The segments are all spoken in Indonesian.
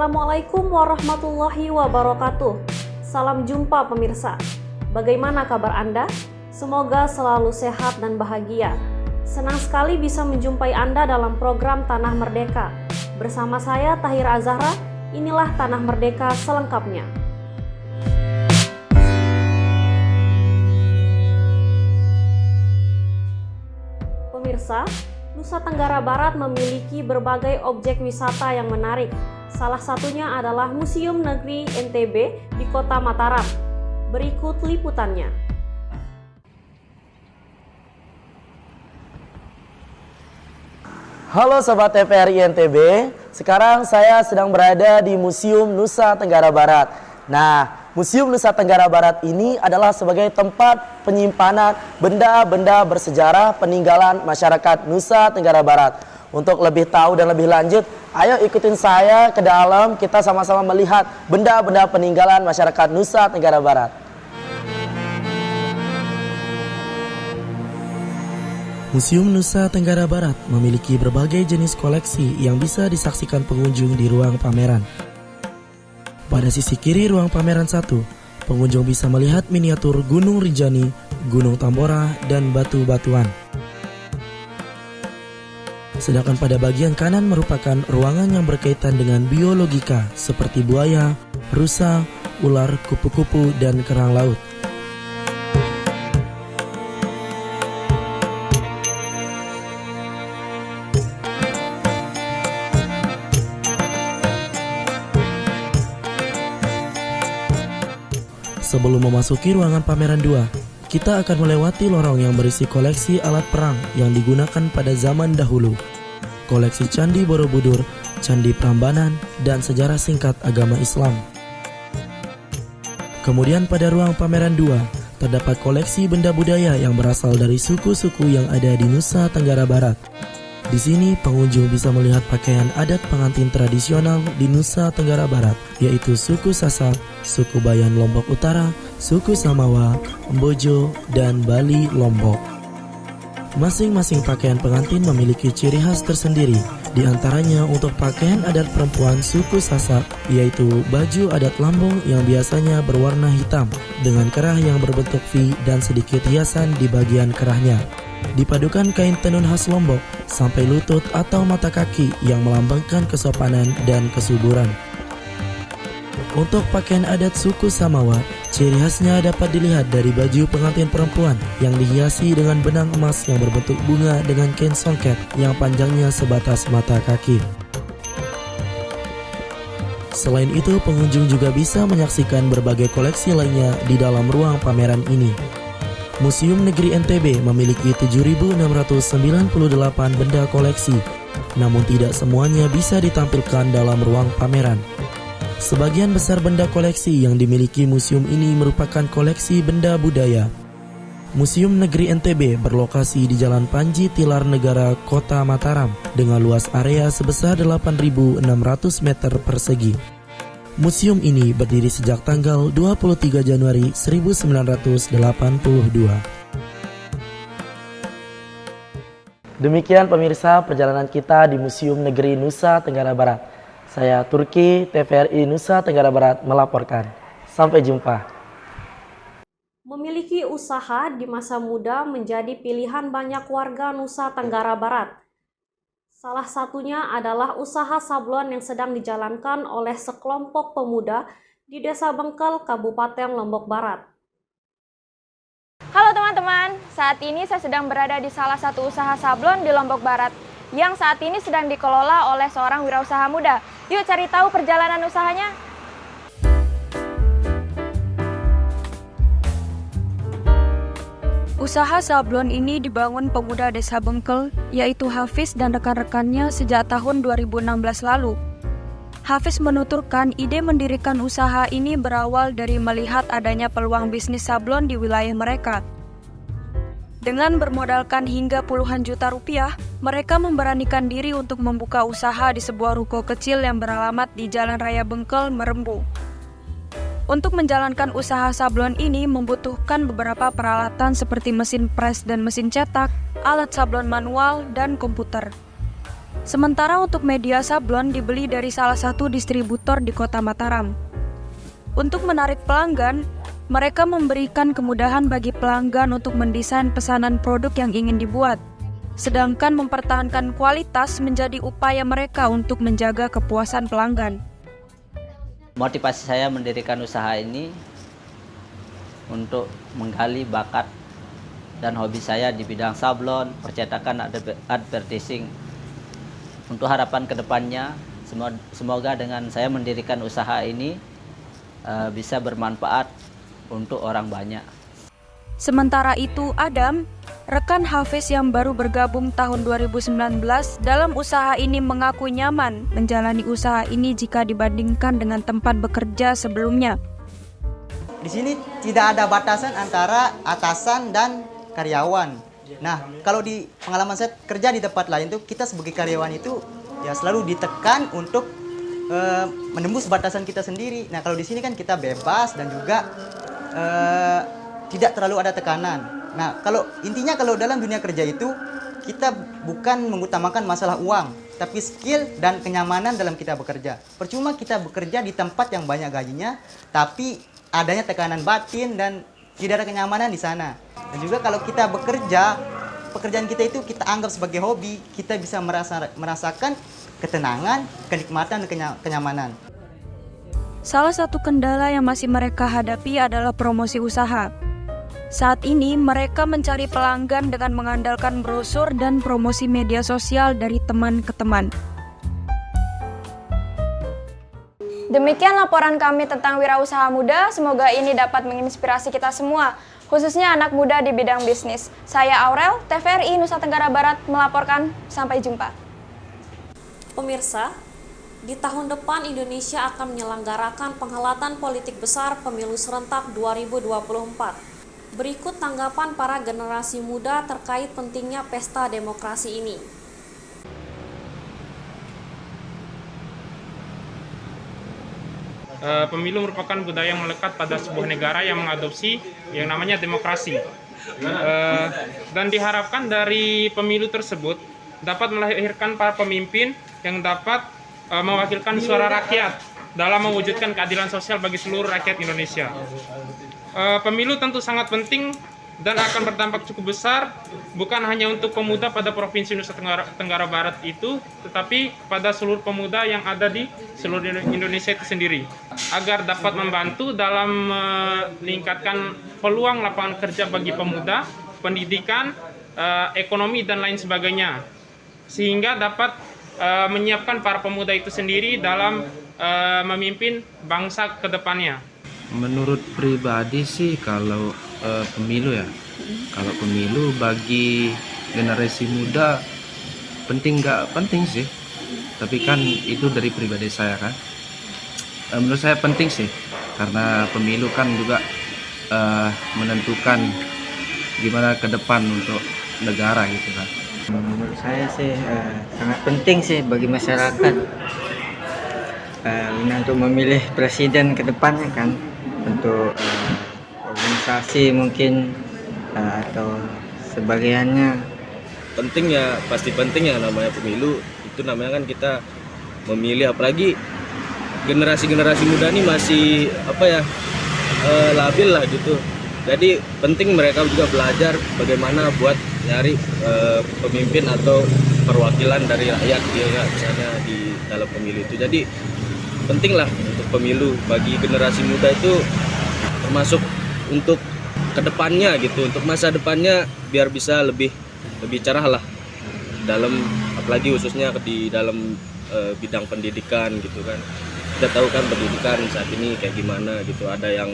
Assalamualaikum warahmatullahi wabarakatuh. Salam jumpa pemirsa. Bagaimana kabar Anda? Semoga selalu sehat dan bahagia. Senang sekali bisa menjumpai Anda dalam program Tanah Merdeka. Bersama saya Tahira Azahra, inilah Tanah Merdeka selengkapnya. Pemirsa, Nusa Tenggara Barat memiliki berbagai objek wisata yang menarik. Salah satunya adalah Museum Negeri NTB di Kota Mataram. Berikut liputannya. Halo Sobat TVRI NTB, sekarang saya sedang berada di Museum Nusa Tenggara Barat. Nah, Museum Nusa Tenggara Barat ini adalah sebagai tempat penyimpanan benda-benda bersejarah peninggalan masyarakat Nusa Tenggara Barat. Untuk lebih tahu dan lebih lanjut, ayo ikutin saya ke dalam, kita sama-sama melihat benda-benda peninggalan masyarakat Nusa Tenggara Barat. Museum Nusa Tenggara Barat memiliki berbagai jenis koleksi yang bisa disaksikan pengunjung di ruang pameran. Pada sisi kiri ruang pameran 1, pengunjung bisa melihat miniatur Gunung Rinjani, Gunung Tambora, dan batu-batuan. Sedangkan pada bagian kanan merupakan ruangan yang berkaitan dengan biologika seperti buaya, rusa, ular, kupu-kupu, dan kerang laut. Sebelum memasuki ruangan pameran 2, kita akan melewati lorong yang berisi koleksi alat perang yang digunakan pada zaman dahulu, koleksi Candi Borobudur, Candi Prambanan, dan sejarah singkat agama Islam. Kemudian pada ruang pameran 2, terdapat koleksi benda budaya yang berasal dari suku-suku yang ada di Nusa Tenggara Barat. Di sini pengunjung bisa melihat pakaian adat pengantin tradisional di Nusa Tenggara Barat, yaitu suku Sasak, suku Bayan Lombok Utara, suku Samawa, Mbojo, dan Bali Lombok. Masing-masing pakaian pengantin memiliki ciri khas tersendiri. Di antaranya untuk pakaian adat perempuan suku Sasak, yaitu baju adat lambung yang biasanya berwarna hitam dengan kerah yang berbentuk V dan sedikit hiasan di bagian kerahnya. Dipadukan kain tenun khas Lombok sampai lutut atau mata kaki yang melambangkan kesopanan dan kesuburan. Untuk pakaian adat suku Samawa, ciri khasnya dapat dilihat dari baju pengantin perempuan yang dihiasi dengan benang emas yang berbentuk bunga dengan kain songket yang panjangnya sebatas mata kaki. Selain itu, pengunjung juga bisa menyaksikan berbagai koleksi lainnya di dalam ruang pameran ini. Museum Negeri NTB memiliki 7.698 benda koleksi, namun tidak semuanya bisa ditampilkan dalam ruang pameran. Sebagian besar benda koleksi yang dimiliki museum ini merupakan koleksi benda budaya. Museum Negeri NTB berlokasi di Jalan Panji Tilar Negara, Kota Mataram, dengan luas area sebesar 8.600 meter persegi. Museum ini berdiri sejak tanggal 23 Januari 1982. Demikian pemirsa perjalanan kita di Museum Negeri Nusa Tenggara Barat. Saya Turki, TVRI Nusa Tenggara Barat melaporkan. Sampai jumpa. Memiliki usaha di masa muda menjadi pilihan banyak warga Nusa Tenggara Barat. Salah satunya adalah usaha sablon yang sedang dijalankan oleh sekelompok pemuda di Desa Bengkel, Kabupaten Lombok Barat. Halo teman-teman, saat ini saya sedang berada di salah satu usaha sablon di Lombok Barat yang saat ini sedang dikelola oleh seorang wirausaha muda. Yuk cari tahu perjalanan usahanya. Usaha sablon ini dibangun pemuda Desa Bengkel, yaitu Hafiz dan rekan-rekannya sejak tahun 2016 lalu. Hafiz menuturkan ide mendirikan usaha ini berawal dari melihat adanya peluang bisnis sablon di wilayah mereka. Dengan bermodalkan hingga puluhan juta rupiah, mereka memberanikan diri untuk membuka usaha di sebuah ruko kecil yang beralamat di Jalan Raya Bengkel, Merembu. Untuk menjalankan usaha sablon ini membutuhkan beberapa peralatan seperti mesin pres dan mesin cetak, alat sablon manual, dan komputer. Sementara untuk media sablon dibeli dari salah satu distributor di Kota Mataram. Untuk menarik pelanggan, mereka memberikan kemudahan bagi pelanggan untuk mendesain pesanan produk yang ingin dibuat. Sedangkan mempertahankan kualitas menjadi upaya mereka untuk menjaga kepuasan pelanggan. Motivasi saya mendirikan usaha ini untuk menggali bakat dan hobi saya di bidang sablon, percetakan, advertising. Untuk harapan kedepannya, semoga dengan saya mendirikan usaha ini bisa bermanfaat untuk orang banyak. Sementara itu, Adam, rekan Hafiz yang baru bergabung tahun 2019 dalam usaha ini mengaku nyaman menjalani usaha ini jika dibandingkan dengan tempat bekerja sebelumnya. Di sini tidak ada batasan antara atasan dan karyawan. Nah, kalau di pengalaman saya kerja di tempat lain tuh, kita sebagai karyawan itu ya selalu ditekan untuk menembus batasan kita sendiri. Nah, kalau di sini kan kita bebas dan juga tidak terlalu ada tekanan. Nah, intinya kalau dalam dunia kerja itu kita bukan mengutamakan masalah uang, tapi skill dan kenyamanan dalam kita bekerja. Percuma kita bekerja di tempat yang banyak gajinya, tapi adanya tekanan batin dan tidak ada kenyamanan di sana. Dan juga kalau kita bekerja, pekerjaan kita itu kita anggap sebagai hobi, kita bisa merasakan ketenangan, kenikmatan, dan kenyamanan. Salah satu kendala yang masih mereka hadapi adalah promosi usaha. Saat ini mereka mencari pelanggan dengan mengandalkan brosur dan promosi media sosial dari teman ke teman. Demikian laporan kami tentang wirausaha muda. Semoga ini dapat menginspirasi kita semua, khususnya anak muda di bidang bisnis. Saya Aurel, TVRI Nusa Tenggara Barat melaporkan. Sampai jumpa. Pemirsa, di tahun depan Indonesia akan menyelenggarakan penghelatan politik besar pemilu serentak 2024. Berikut tanggapan para generasi muda terkait pentingnya pesta demokrasi ini. Pemilu merupakan budaya yang melekat pada sebuah negara yang mengadopsi yang namanya demokrasi. Dan diharapkan dari pemilu tersebut dapat melahirkan para pemimpin yang dapat mewakilkan suara rakyat dalam mewujudkan keadilan sosial bagi seluruh rakyat Indonesia. Pemilu tentu sangat penting dan akan berdampak cukup besar, bukan hanya untuk pemuda pada Provinsi Nusa Tenggara Barat itu, tetapi pada seluruh pemuda yang ada di seluruh Indonesia itu sendiri, agar dapat membantu dalam meningkatkan peluang lapangan kerja bagi pemuda, pendidikan, ekonomi, dan lain sebagainya, sehingga dapat menyiapkan para pemuda itu sendiri dalam memimpin bangsa ke depannya. Menurut pribadi sih kalau pemilu ya, kalau pemilu bagi generasi muda penting nggak penting sih, tapi kan itu dari pribadi saya kan. Menurut saya penting sih, karena pemilu kan juga menentukan gimana ke depan untuk negara gitu kan. Menurut saya sih sangat penting sih bagi masyarakat untuk memilih presiden ke depannya kan, untuk organisasi mungkin atau sebagainya. Penting ya, pasti penting ya, namanya pemilu itu namanya kan kita memilih, apalagi generasi muda ini masih labil lah gitu. Jadi penting mereka juga belajar bagaimana buat nyari pemimpin atau perwakilan dari rakyat misalnya di dalam pemilu itu. Jadi penting lah untuk pemilu bagi generasi muda itu, termasuk untuk kedepannya gitu, untuk masa depannya biar bisa lebih cerah lah dalam, apalagi khususnya di dalam bidang pendidikan gitu kan. Kita tahu kan pendidikan saat ini kayak gimana gitu, ada yang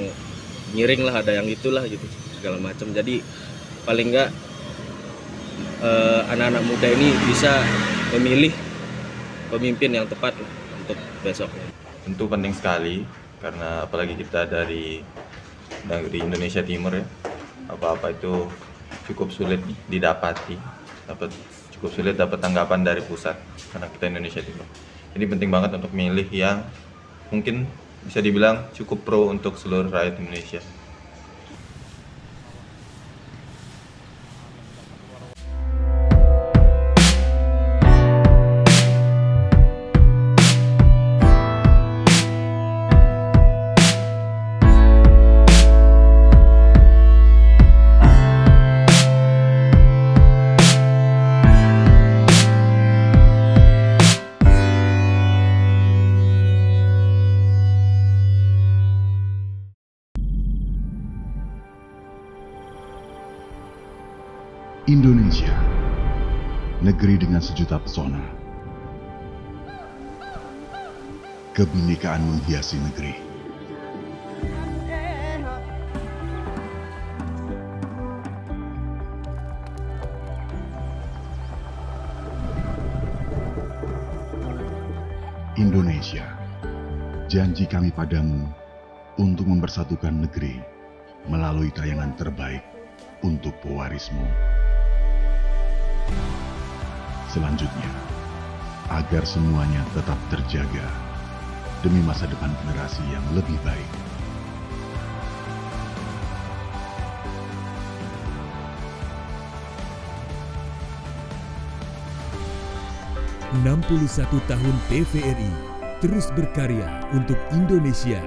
nyiring lah, ada yang itulah gitu segala macam. Jadi paling enggak anak-anak muda ini bisa memilih pemimpin yang tepat lah untuk besoknya. Tentu penting sekali, karena apalagi kita dari Indonesia Timur ya, apa-apa itu cukup sulit didapati, cukup sulit dapat tanggapan dari pusat karena kita Indonesia Timur. Jadi penting banget untuk milih yang mungkin bisa dibilang cukup pro untuk seluruh rakyat Indonesia. Indonesia, negeri dengan sejuta pesona. Kebinekaan menghiasi negeri. Indonesia, janji kami padamu untuk mempersatukan negeri melalui tayangan terbaik untuk pewarismu. Selanjutnya, agar semuanya tetap terjaga demi masa depan generasi yang lebih baik. (61 tahun TVRI) terus berkarya untuk Indonesia.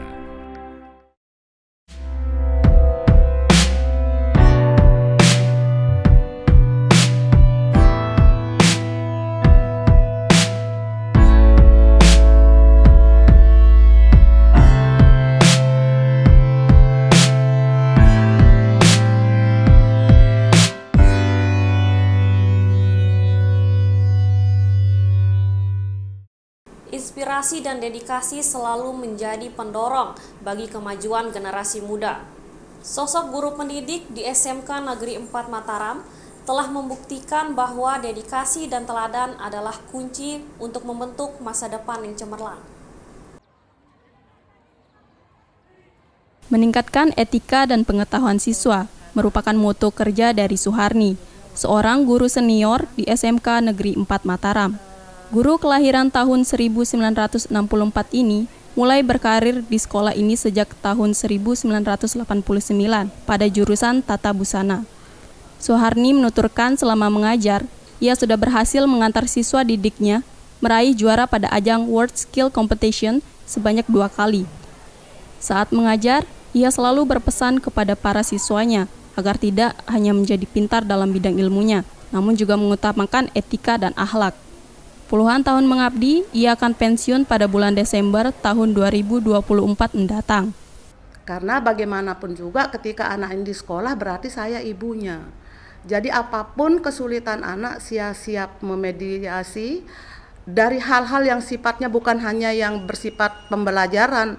Inspirasi dan dedikasi selalu menjadi pendorong bagi kemajuan generasi muda. Sosok guru pendidik di SMK Negeri 4 Mataram telah membuktikan bahwa dedikasi dan teladan adalah kunci untuk membentuk masa depan yang cemerlang. Meningkatkan etika dan pengetahuan siswa merupakan moto kerja dari Suharni, seorang guru senior di SMK Negeri 4 Mataram. Guru kelahiran tahun 1964 ini mulai berkarir di sekolah ini sejak tahun 1989 pada jurusan Tata Busana. Suharni menuturkan selama mengajar, ia sudah berhasil mengantar siswa didiknya meraih juara pada ajang World Skill Competition sebanyak 2 kali. Saat mengajar, ia selalu berpesan kepada para siswanya agar tidak hanya menjadi pintar dalam bidang ilmunya, namun juga mengutamakan etika dan akhlak. Puluhan tahun mengabdi, ia akan pensiun pada bulan Desember tahun 2024 mendatang. Karena bagaimanapun juga ketika anak ini di sekolah berarti saya ibunya. Jadi apapun kesulitan anak, saya siap memediasi dari hal-hal yang sifatnya bukan hanya yang bersifat pembelajaran.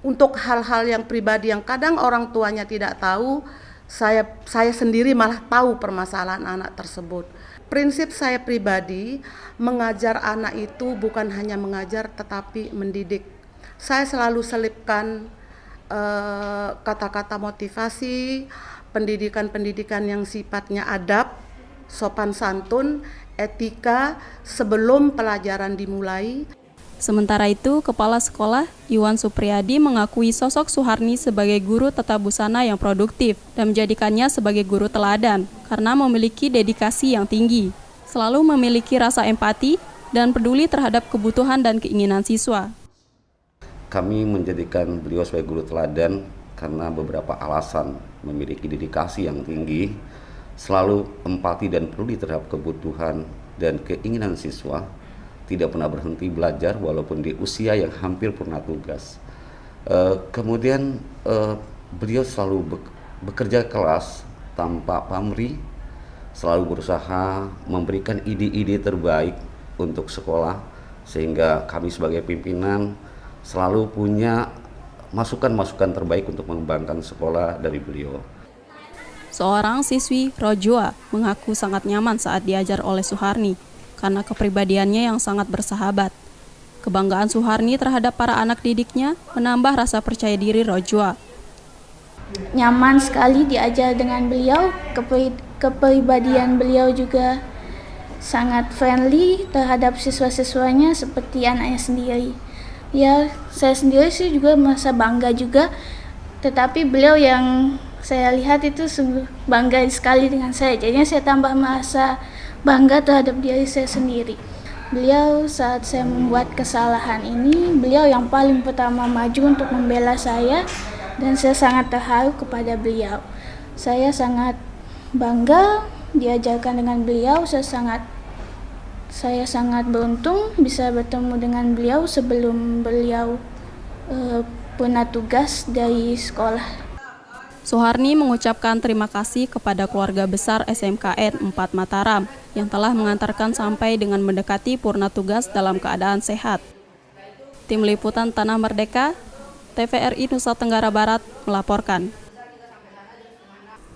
Untuk hal-hal yang pribadi yang kadang orang tuanya tidak tahu, saya sendiri malah tahu permasalahan anak tersebut. Prinsip saya pribadi, mengajar anak itu bukan hanya mengajar tetapi mendidik. Saya selalu selipkan kata-kata motivasi, pendidikan-pendidikan yang sifatnya adab, sopan santun, etika sebelum pelajaran dimulai. Sementara itu, Kepala Sekolah Iwan Supriyadi mengakui sosok Suharni sebagai guru tata busana yang produktif dan menjadikannya sebagai guru teladan karena memiliki dedikasi yang tinggi, selalu memiliki rasa empati dan peduli terhadap kebutuhan dan keinginan siswa. Kami menjadikan beliau sebagai guru teladan karena beberapa alasan: memiliki dedikasi yang tinggi, selalu empati dan peduli terhadap kebutuhan dan keinginan siswa, tidak pernah berhenti belajar walaupun di usia yang hampir purna tugas. Kemudian beliau selalu bekerja keras tanpa pamrih, selalu berusaha memberikan ide-ide terbaik untuk sekolah, sehingga kami sebagai pimpinan selalu punya masukan-masukan terbaik untuk mengembangkan sekolah dari beliau. Seorang siswi, Rojoa, mengaku sangat nyaman saat diajar oleh Suharni karena kepribadiannya yang sangat bersahabat. Kebanggaan Suharni terhadap para anak didiknya menambah rasa percaya diri Rojoa. Nyaman sekali diajar dengan beliau, kepribadian beliau juga sangat friendly terhadap siswa-siswanya seperti anaknya sendiri. Ya, saya sendiri sih juga merasa bangga juga, tetapi beliau yang saya lihat itu sungguh bangga sekali dengan saya. Jadinya saya tambah merasa bangga terhadap diri saya sendiri. Beliau saat saya membuat kesalahan ini, beliau yang paling pertama maju untuk membela saya, dan saya sangat terharu kepada beliau. Saya sangat bangga diajarkan dengan beliau. Saya sangat beruntung bisa bertemu dengan beliau sebelum beliau purna tugas dari sekolah. Suharni mengucapkan terima kasih kepada keluarga besar SMKN 4 Mataram yang telah mengantarkan sampai dengan mendekati purna tugas dalam keadaan sehat. Tim Liputan Tanah Merdeka, TVRI Nusa Tenggara Barat melaporkan.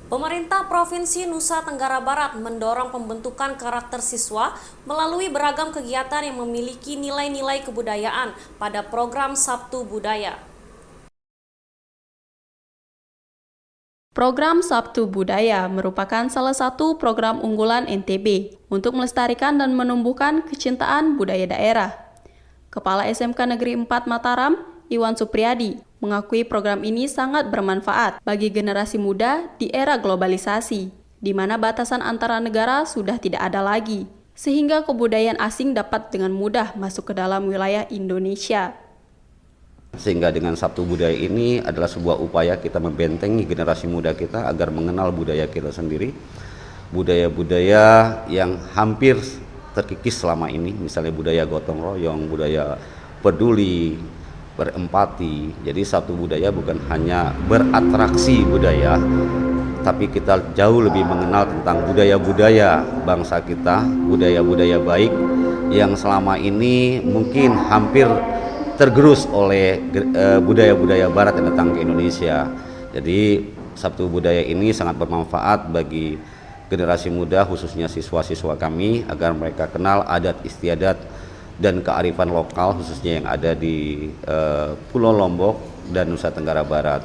Pemerintah Provinsi Nusa Tenggara Barat mendorong pembentukan karakter siswa melalui beragam kegiatan yang memiliki nilai-nilai kebudayaan pada program Sabtu Budaya. Program Sabtu Budaya merupakan salah satu program unggulan NTB untuk melestarikan dan menumbuhkan kecintaan budaya daerah. Kepala SMK Negeri 4 Mataram, Iwan Supriyadi, mengakui program ini sangat bermanfaat bagi generasi muda di era globalisasi, di mana batasan antara negara sudah tidak ada lagi, sehingga kebudayaan asing dapat dengan mudah masuk ke dalam wilayah Indonesia. Sehingga dengan Sabtu Budaya ini adalah sebuah upaya kita membentengi generasi muda kita agar mengenal budaya kita sendiri, budaya-budaya yang hampir terkikis selama ini, misalnya budaya gotong royong, budaya peduli, berempati. Jadi Sabtu Budaya bukan hanya beratraksi budaya, tapi kita jauh lebih mengenal tentang budaya-budaya bangsa kita, budaya-budaya baik yang selama ini mungkin hampir tergerus oleh budaya-budaya barat yang datang ke Indonesia. Jadi Sabtu Budaya ini sangat bermanfaat bagi generasi muda, khususnya siswa-siswa kami, agar mereka kenal adat istiadat dan kearifan lokal khususnya yang ada di Pulau Lombok dan Nusa Tenggara Barat.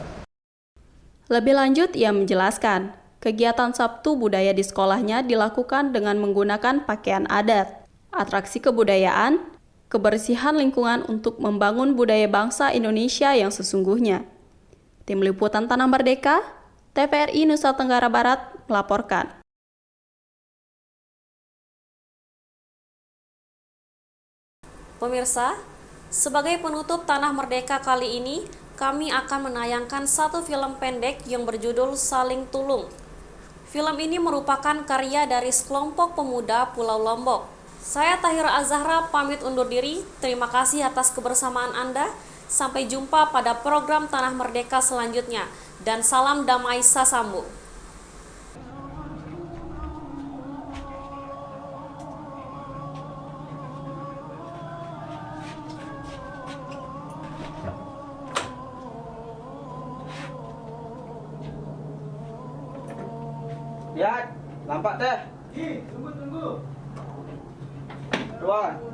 Lebih lanjut, ia menjelaskan, kegiatan Sabtu Budaya di sekolahnya dilakukan dengan menggunakan pakaian adat, atraksi kebudayaan, kebersihan lingkungan untuk membangun budaya bangsa Indonesia yang sesungguhnya. Tim Liputan Tanah Merdeka, TVRI Nusa Tenggara Barat melaporkan. Pemirsa, sebagai penutup Tanah Merdeka kali ini, kami akan menayangkan satu film pendek yang berjudul Saling Tulung. Film ini merupakan karya dari sekelompok pemuda Pulau Lombok. Saya Tahira Azahra pamit undur diri. Terima kasih atas kebersamaan Anda. Sampai jumpa pada program Tanah Merdeka selanjutnya. Dan salam damai sasambu. Ya, lampak teh. Tunggu. Ruangan.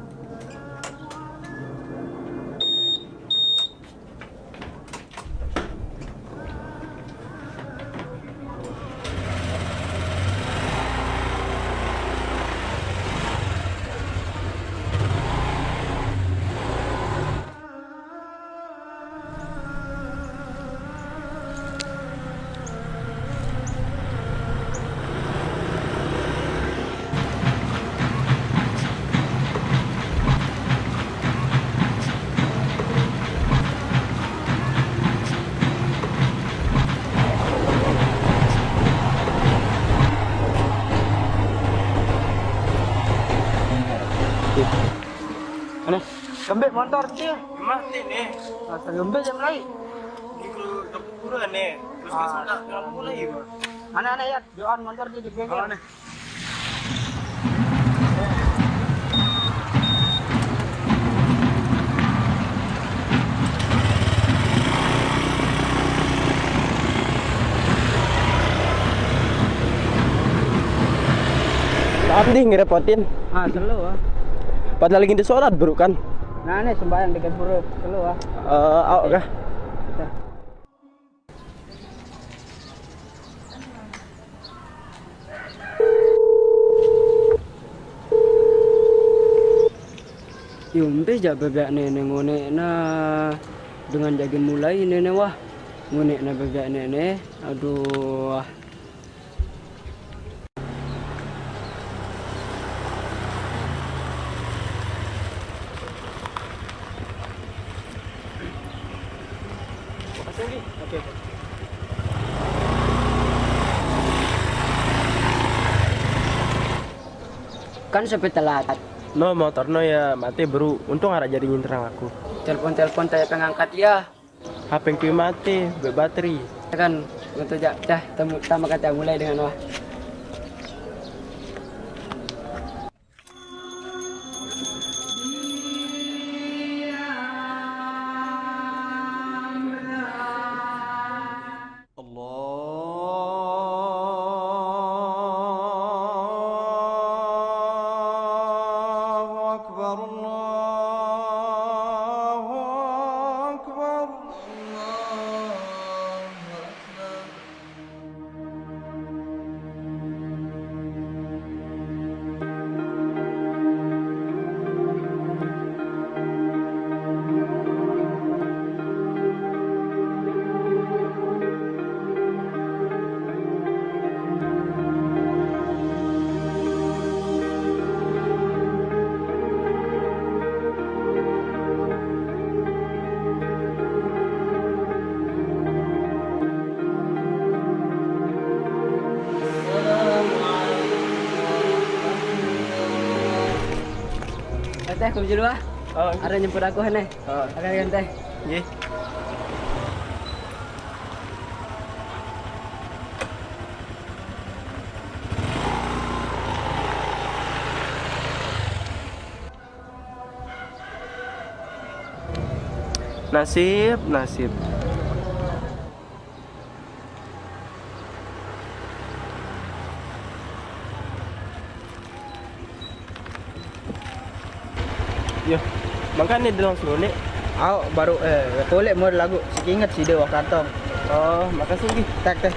Gembek motor dia. Mati nih. Asal gembek jam lagi. Ini kalau dapur nih. Terus sudah lampu lagi. Anak-anak ya, doan motor dia di bengkel. Maaf nih ngerepotin. Selalu ah. Padahal lagi di sholat bro kan. Nah ini sembahyang dekat buruk selalu ah. Awak kah? Yumpe jak bebek nenek ngonek na dengan jagin mulai nenek wah ngonek na bebek nenek. Aduh. Oke. Kan sampai telat. No motor no ya mati bro. Untung ada jadi nyinterang aku. Telepon saya pengangkat ya. HP ku mati, baterai. Kan Untuk dah pertama kata mulai dengan wah. Teh, aku dulu ah. Oh, ada nyemput aku nih. Oh, akan teh. Nggih. Nasib. Yo, makanya dia langsung ni. Baru tolek mau lagu. Siki ingat si dia kantong. Oh, makasih Ki. Tak teh.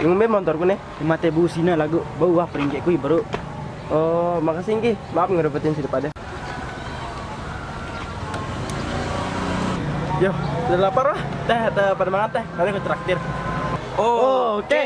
Yung may motorku nih, mate busina lagu, bau peringgit kui baru. Oh, makasih Ki. Maaf ngerepotin si pada. Yo, udah lapar lah. Teh pada mana teh? Nanti aku traktir. Oh, oke.